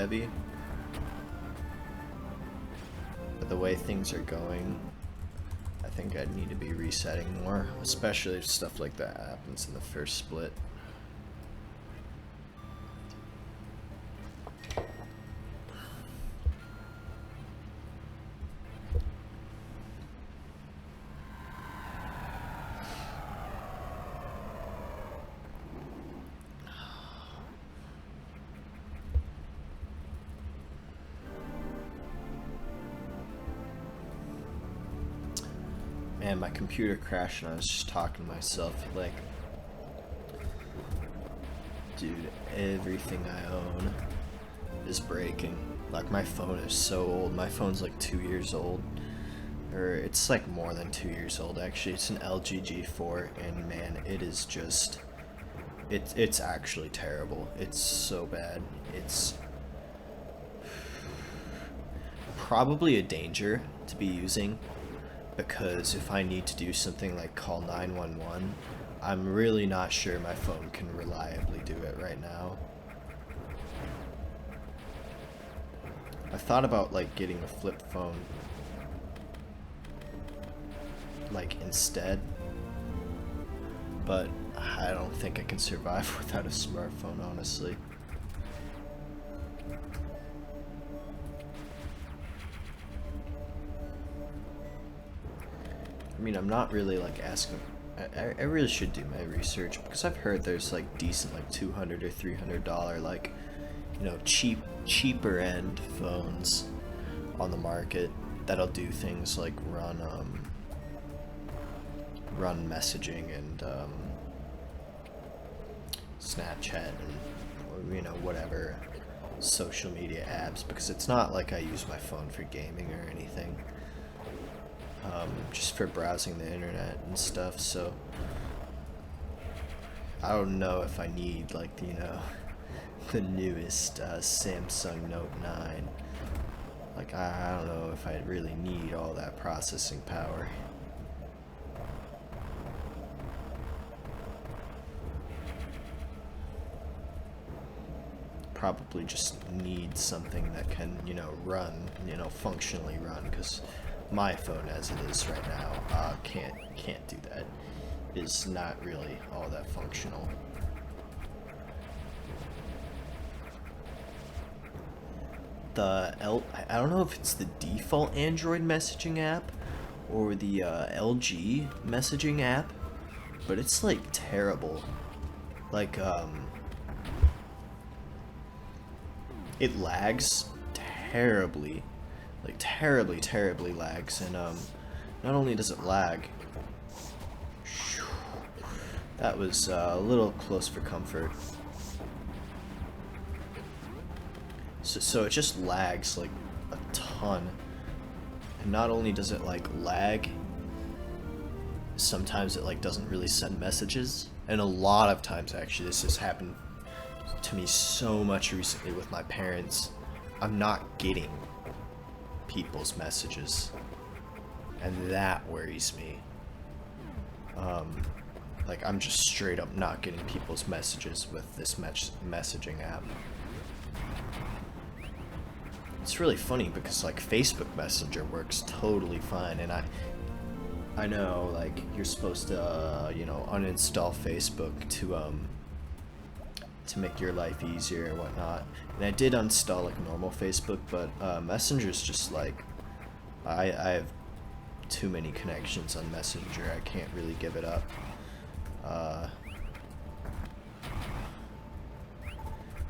heavy. But the way things are going, I think I'd need to be resetting more, especially if stuff like that happens in the first split. Man, my computer crashed and I was just talking to myself like, dude, everything I own is breaking. Like, my phone is so old. My phone's like 2 years old. Or it's like more than 2 years old actually. It's an LG G4 and man, it is just, it's actually terrible. It's so bad. It's probably a danger to be using, because if I need to do something like call 911, I'm really not sure my phone can reliably do it right now. I thought about like getting a flip phone like instead, but I don't think I can survive without a smartphone, honestly. I mean, I'm not really like asking. I really should do my research, because I've heard there's like decent like $200 or $300 like, you know, cheaper end phones on the market that'll do things like run messaging and Snapchat and, you know, whatever social media apps, because it's not like I use my phone for gaming or anything. Just for browsing the internet and stuff, so I don't know if I need like, you know, the newest Samsung Note 9. Like, I don't know if I really need all that processing power. Probably just need something that can, you know, run, you know, functionally run, because my phone as it is right now can't do that. It's not really all that functional. I don't know if it's the default Android messaging app or the LG messaging app, but it's like terrible. Like it lags terribly. Like terribly lags, and not only does it lag, that was a little close for comfort. So it just lags like a ton, and not only does it like lag, sometimes it like doesn't really send messages, and a lot of times actually this has happened to me so much recently with my parents. I'm not getting people's messages, and that worries me. Like, I'm just straight up not getting people's messages with this messaging app. It's really funny because like Facebook Messenger works totally fine, and I know like you're supposed to you know, uninstall Facebook to make your life easier and whatnot. And I did uninstall like normal Facebook, but Messenger's just like, I have too many connections on Messenger. I can't really give it up.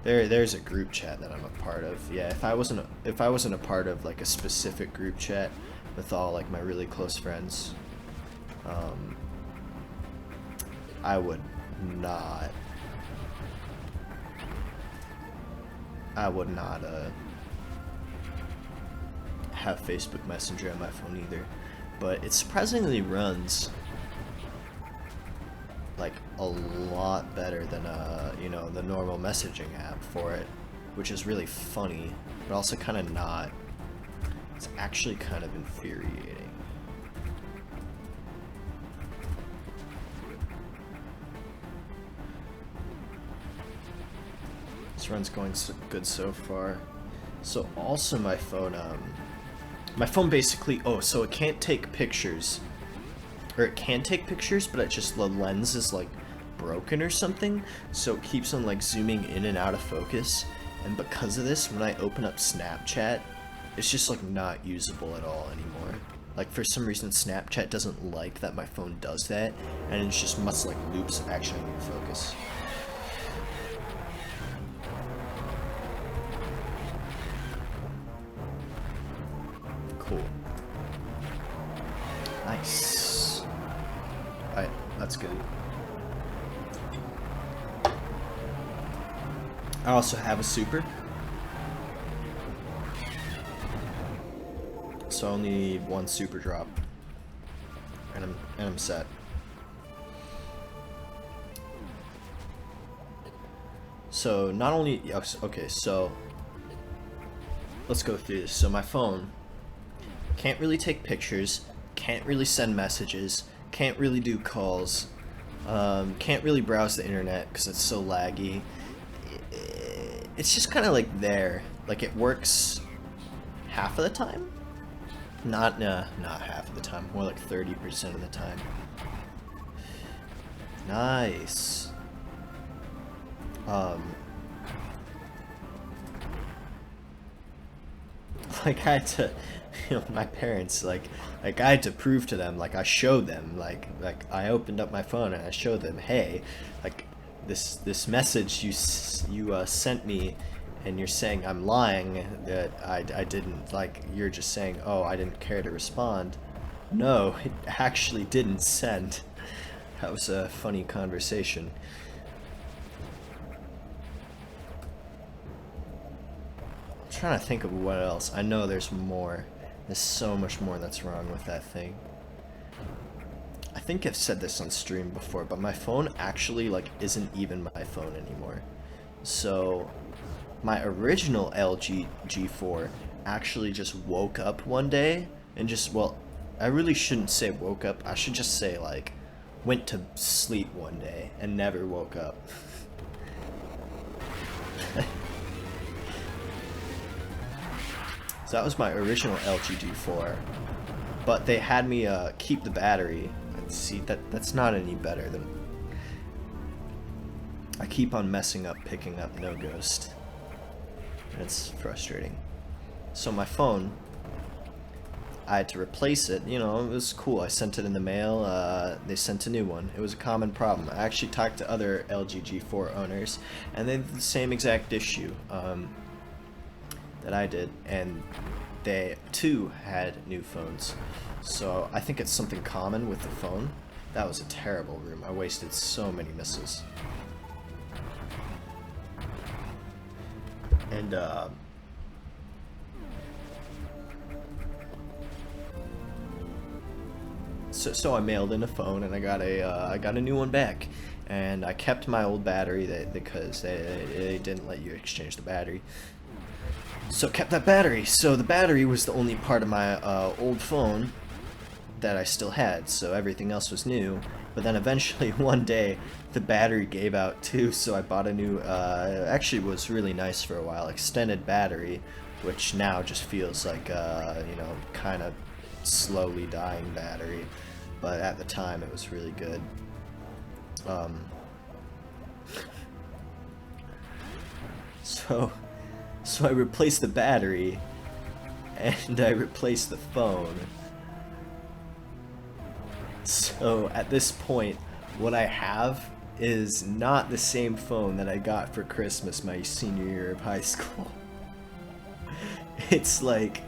There's a group chat that I'm a part of. Yeah, if I wasn't a part of like a specific group chat with all like my really close friends, I would not have Facebook Messenger on my phone either, but it surprisingly runs like a lot better than you know, the normal messaging app for it, which is really funny, but also kind of not. It's actually kind of infuriating. This run's going good so far. So also my phone basically, oh, so it can't take pictures, or it can take pictures, but it just, the lens is like broken or something, so it keeps on like zooming in and out of focus, and because of this, when I open up Snapchat, it's just like not usable at all anymore. Like for some reason Snapchat doesn't like that my phone does that, and it just must like loops. Actually, I need to focus. Cool. Nice. Alright, that's good. I also have a super. So I only need one super drop. And I'm set. So not only, okay, so let's go through this. So my phone can't really take pictures, can't really send messages, can't really do calls, can't really browse the internet because it's so laggy. It's just kind of like there, like it works half of the time. Not half of the time, more like 30% of the time. Nice. Like I had to, you know, my parents, like I had to prove to them, like I showed them, like I opened up my phone and I showed them, hey, like this message you sent me, and you're saying I'm lying, that I didn't, like, you're just saying, oh, I didn't care to respond. No, it actually didn't send. That was a funny conversation. I'm trying to think of what else. I know there's more. There's so much more that's wrong with that thing. I think I've said this on stream before, but my phone actually, like, isn't even my phone anymore. So my original LG G4 actually just woke up one day and just, well, I really shouldn't say woke up. I should just say, like, went to sleep one day and never woke up. So that was my original LG G4. But they had me keep the battery. See, that's not any better than... I keep on messing up, picking up no ghost. It's frustrating. So my phone, I had to replace it. You know, it was cool. I sent it in the mail. They sent a new one. It was a common problem. I actually talked to other LG G4 owners, and they had the same exact issue that I did, and they too had new phones. So I think it's something common with the phone. That was a terrible room. I wasted so many missiles. And so I mailed in a phone, and I got a new one back, and I kept my old battery because they didn't let you exchange the battery. So kept that battery. So the battery was the only part of my old phone that I still had, so everything else was new. But then eventually one day the battery gave out too, so I bought a new, actually was really nice for a while, extended battery, which now just feels like you know, kind of slowly dying battery, but at the time it was really good. So I replaced the battery, and I replaced the phone. So at this point, what I have is not the same phone that I got for Christmas my senior year of high school. It's like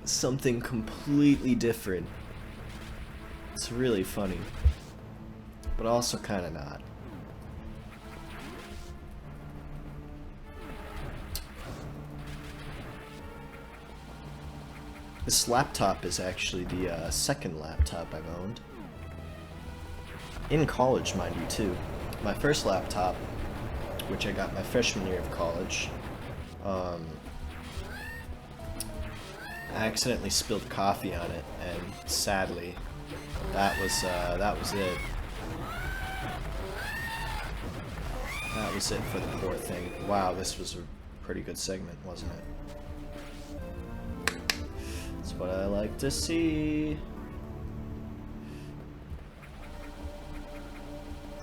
something completely different. It's really funny, but also kind of not. This laptop is actually the second laptop I've owned. In college, mind you, too. My first laptop, which I got my freshman year of college, I accidentally spilled coffee on it, and sadly, that was it. That was it for the poor thing. Wow, this was a pretty good segment, wasn't it? That's what I like to see.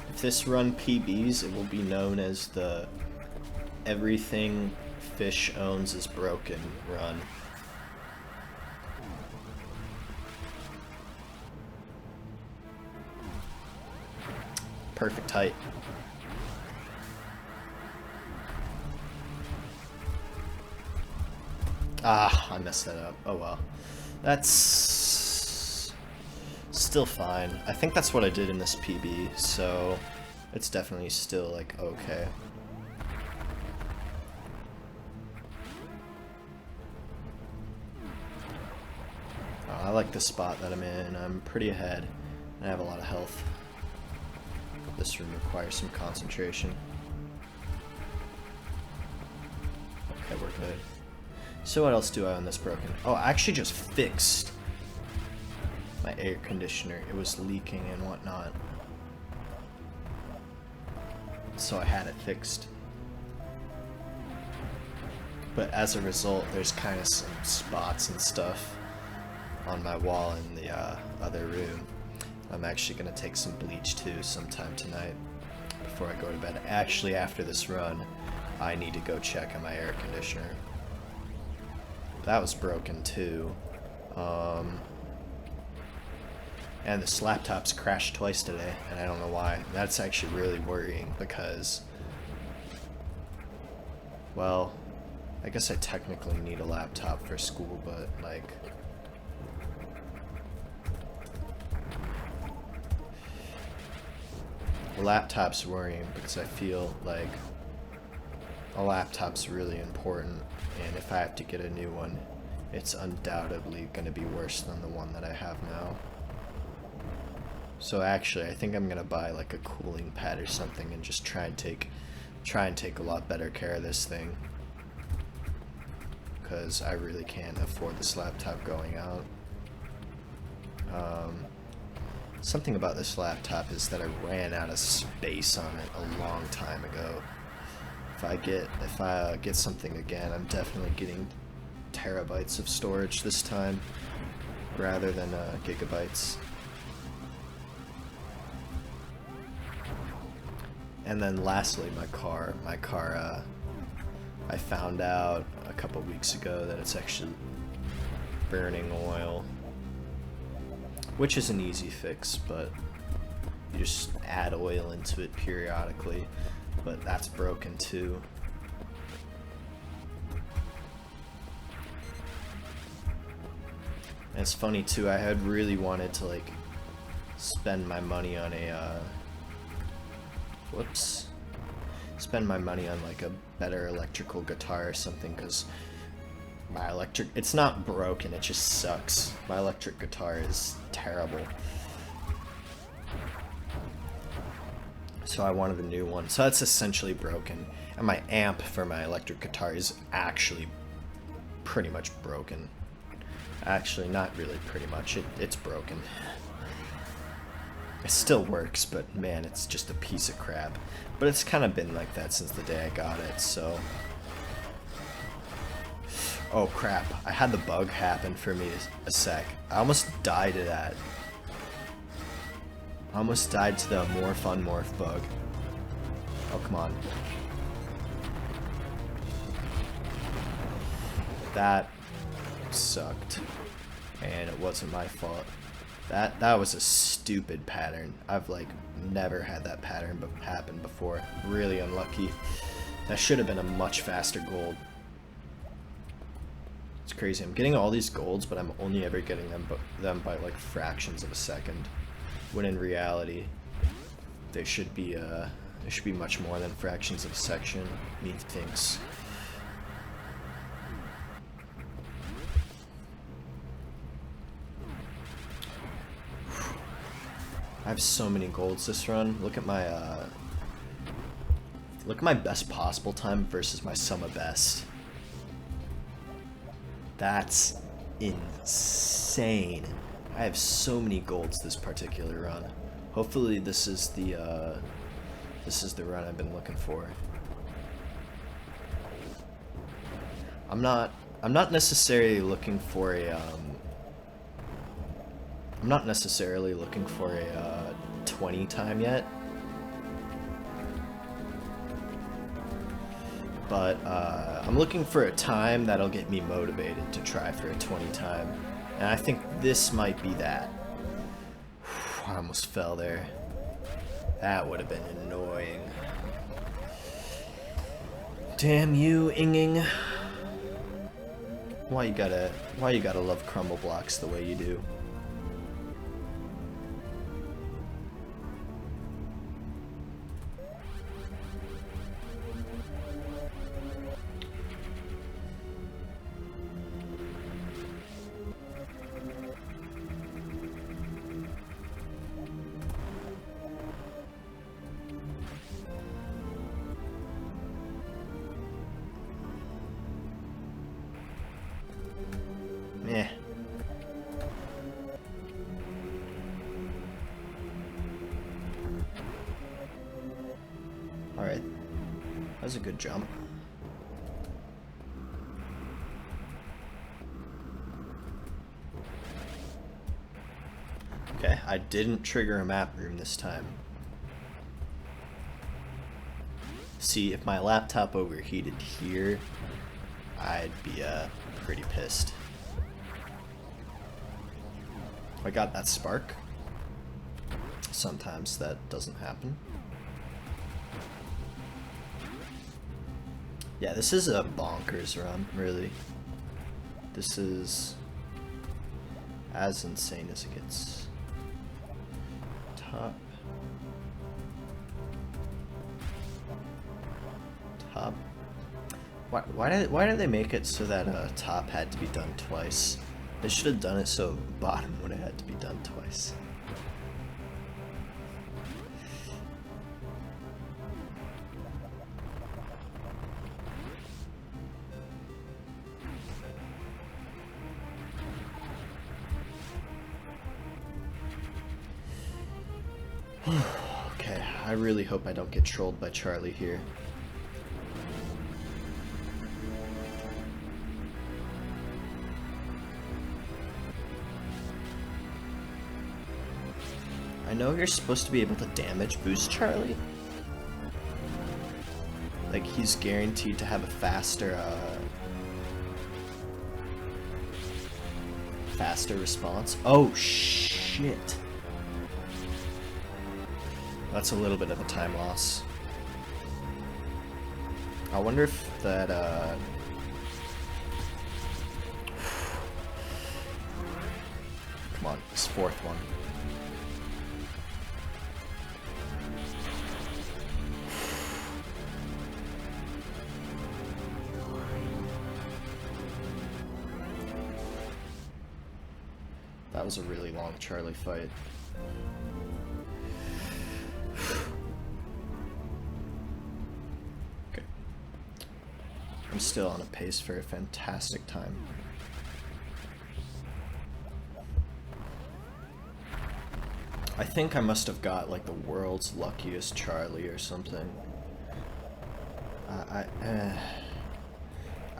If this run PBs, it will be known as the everything fish owns is broken run. Perfect height. Ah, I messed that up. Oh well. That's still fine. I think that's what I did in this PB, so it's definitely still like okay. I like the spot that I'm in. I'm pretty ahead. I have a lot of health. This room requires some concentration. Okay, we're good. So what else do I own that's broken? Oh, I actually just fixed my air conditioner. It was leaking and whatnot. So I had it fixed. But as a result, there's kind of some spots and stuff on my wall in the other room. I'm actually going to take some bleach too sometime tonight before I go to bed. Actually, after this run, I need to go check on my air conditioner. That was broken too. And this laptop's crashed twice today, and I don't know why. That's actually really worrying because, well, I guess I technically need a laptop for school, but like, the laptop's worrying because I feel like a laptop's really important, and if I have to get a new one, it's undoubtedly going to be worse than the one that I have now. So actually, I think I'm going to buy like a cooling pad or something and just try and take a lot better care of this thing, because I really can't afford this laptop going out. Something about this laptop is that I ran out of space on it a long time ago. If I get something again, I'm definitely getting terabytes of storage this time rather than gigabytes. And then lastly, my car, I found out a couple weeks ago that it's actually burning oil, which is an easy fix, but you just add oil into it periodically. But that's broken too. And it's funny too, I had really wanted to like spend my money on a spend my money on like a better electrical guitar or something, because my it's not broken, it just sucks. My electric guitar is terrible. So I wanted a new one. So that's essentially broken. And my amp for my electric guitar is actually pretty much broken. Actually, not really pretty much. It's broken. It still works, but man, it's just a piece of crap. But it's kind of been like that since the day I got it, so... Oh crap, I had the bug happen for me a sec. I almost died to that. I almost died to the morph on morph bug. Oh, come on. That sucked. And it wasn't my fault. That was a stupid pattern. I've like never had that pattern happen before. Really unlucky. That should have been a much faster gold. It's crazy. I'm getting all these golds, but I'm only ever getting them by like fractions of a second. When in reality, they should be much more than fractions of a second, methinks. I have so many golds this run. Look at my best possible time versus my sum of best. That's insane. I have so many golds this particular run. Hopefully this is the run I've been looking for. I'm not necessarily looking for a I'm not necessarily looking for a 20 time yet. But I'm looking for a time that'll get me motivated to try for a 20 time. And I think this might be that. I almost fell there. That would have been annoying. Damn you, Inging. Why you gotta love crumble blocks the way you do? Eh. Alright. That was a good jump. Okay, I didn't trigger a map room this time. See, if my laptop overheated here, I'd be pretty pissed. I got that spark. Sometimes that doesn't happen. Yeah, this is a bonkers run, really. This is as insane as it gets. Top. Top. Why did they make it so that top had to be done twice? They should have done it so bottom would have had to be done twice. Okay, I really hope I don't get trolled by Charlie here. I know you're supposed to be able to damage boost Charlie. Like, he's guaranteed to have a faster response. Oh, shit. That's a little bit of a time loss. I wonder if that, come on, this fourth one. That was a really long Charlie fight. Okay. I'm still on a pace for a fantastic time. I think I must have got like the world's luckiest Charlie or something. I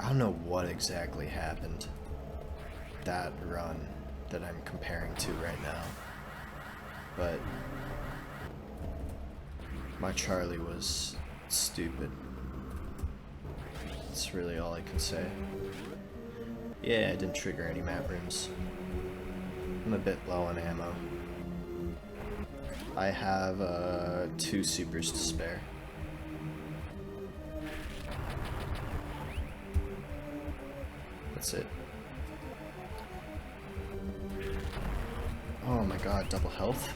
don't know what exactly happened that run that I'm comparing to right now, but my Charlie was stupid. That's really all I can say. Yeah, I didn't trigger any map rooms. I'm a bit low on ammo. I have 2 supers to spare. That's it. Oh my god, double health?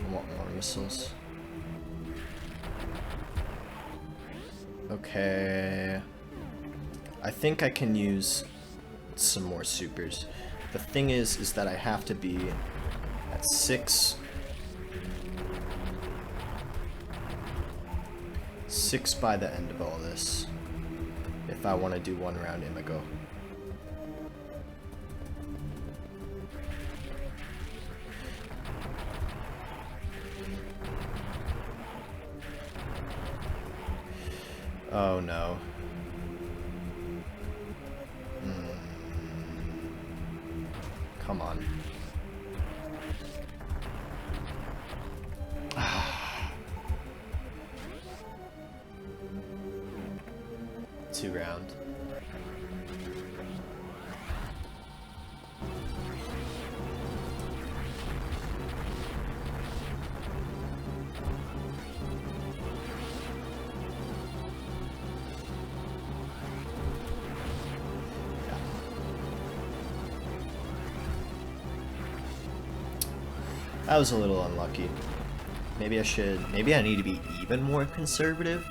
I want more missiles. Okay. I think I can use some more supers. The thing is that I have to be at 6 by the end of all this if I want to do 1 round Imago. Oh no. Come on. 2 round. That was a little unlucky. Maybe I need to be even more conservative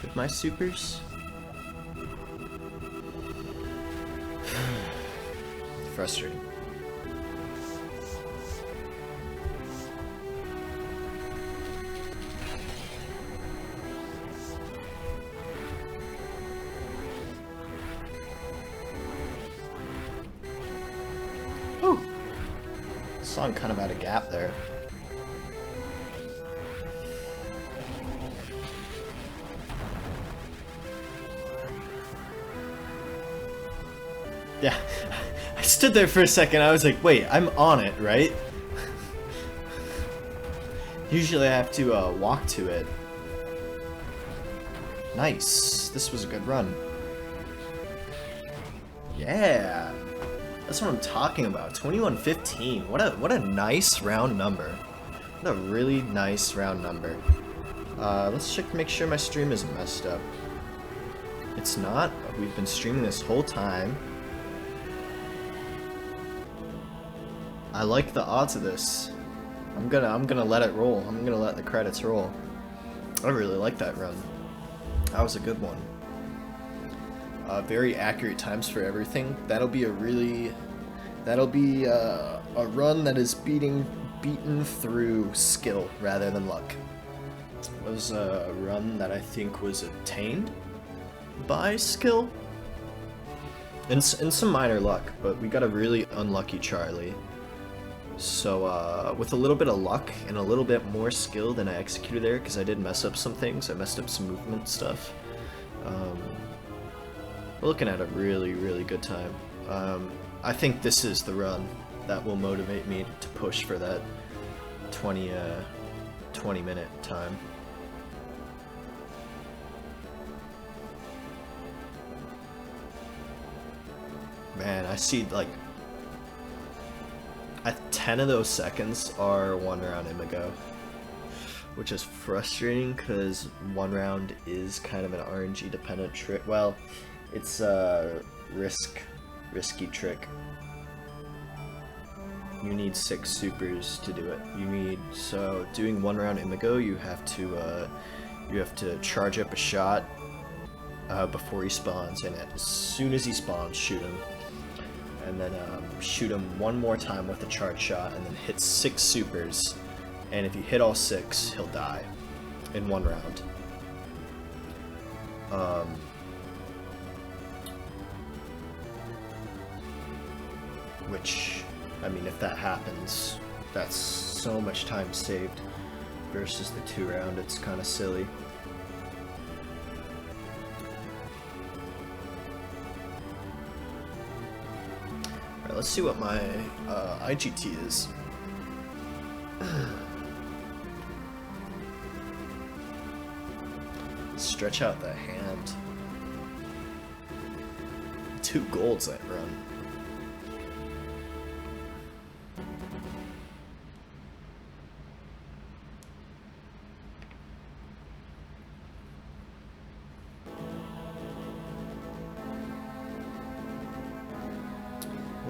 with my supers. Frustrating. Whew. Song kind of had a gap there. Yeah, I stood there for a second. I was like, wait, I'm on it, right? Usually I have to walk to it. Nice. This was a good run. Yeah. That's what I'm talking about. 21-15. What a nice round number. What a really nice round number. Let's check to make sure my stream isn't messed up. It's not. We've been streaming this whole time. I like the odds of this. I'm gonna let it roll. I'm gonna let the credits roll. I really like that run. That was a good one. Very accurate times for everything. That'll be a run that is beaten through skill rather than luck. It was a run that I think was attained by skill and some minor luck, but we got a really unlucky Charlie. So with a little bit of luck and a little bit more skill than I executed there, because I did mess up some things. I messed up some movement stuff. We're looking at a really, really good time. I think this is the run that will motivate me to push for that 20-minute time. Man, I see like 10 of those seconds are 1 round Imago, which is frustrating because 1 round is kind of an RNG dependent trick. Well, it's a risky trick. You need 6 supers to do it. So doing 1 round Imago, you have to charge up a shot before he spawns, and as soon as he spawns, shoot him. And then shoot him 1 more time with a charge shot, and then hit 6 supers. And if you hit all 6, he'll die in 1 round. Which, I mean, if that happens, that's so much time saved versus the 2 round. It's kind of silly. Let's see what my IGT is. Stretch out the hand. 2 golds that run.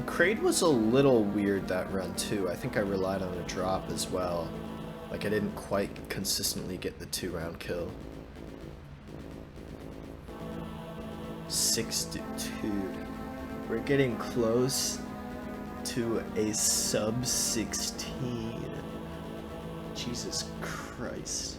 Kraid was a little weird that run too. I think I relied on a drop as well. Like I didn't quite consistently get the 2 round kill. 62. We're getting close to a sub 16. Jesus Christ.